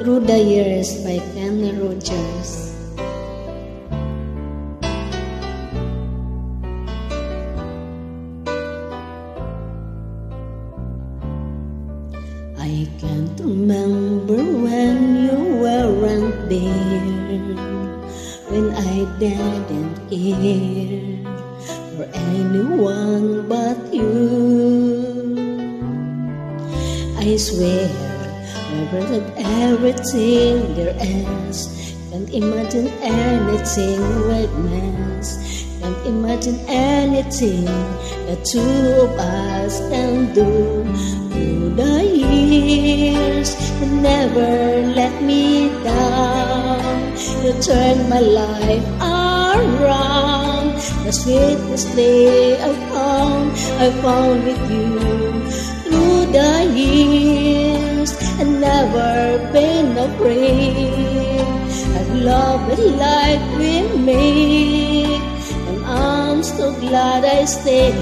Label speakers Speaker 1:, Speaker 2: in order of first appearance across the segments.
Speaker 1: Through the Years by Kenny Rogers. I can't remember when you weren't there, when I didn't care for anyone but you. I swear, never that everything there is. Can't imagine anything witness. Can't imagine anything the two of us can do. Through the years, you never let me down. You turned my life around. The sweetest day I found with you. Through the years, I've never been afraid. I've loved the life we made, and I'm so glad I stayed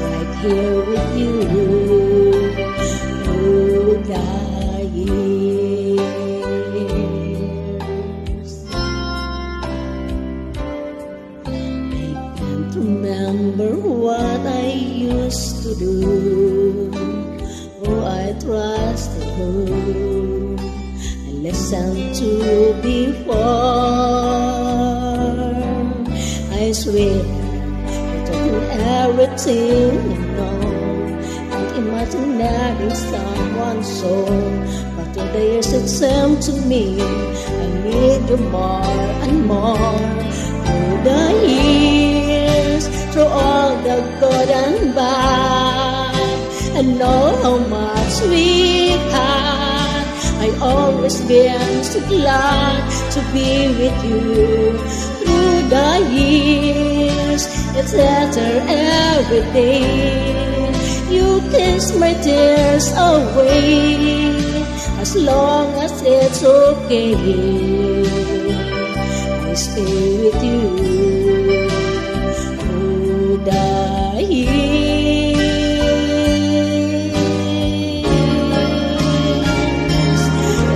Speaker 1: right here with you through the years. I can't remember what I used to do. Oh, I trusted who I listened to before. I swear, I told you everything you know. Can't imagine having someone so. But today it seems to me I need you more and more. Through the years, through all the good and bad, I know how much we had. I always been so glad to be with you. Through the years, it's better every day. You kiss my tears away, as long as it's okay. I stay with you through the years.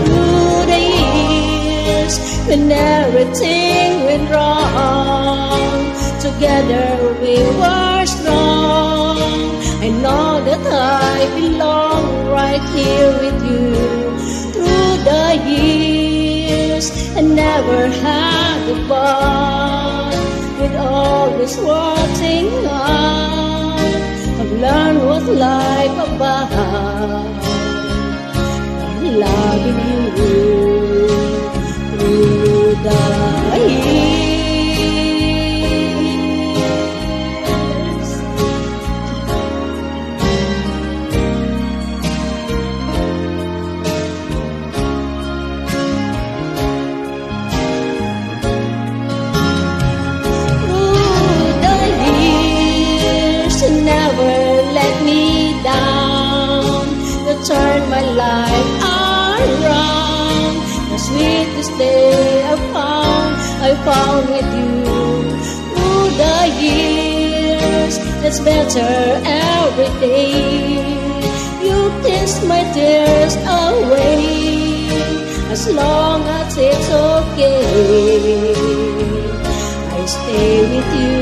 Speaker 1: Through the years, when everything went wrong, together we were strong. I know that I belong right here with you. Through the years, I never had a bond, with always watching on. I've learned what life about, I'm loving you through the years. Turn my life around. The sweetest day I found with you. Through the years, it's better every day. You kiss my tears away, as long as it's okay. I stay with you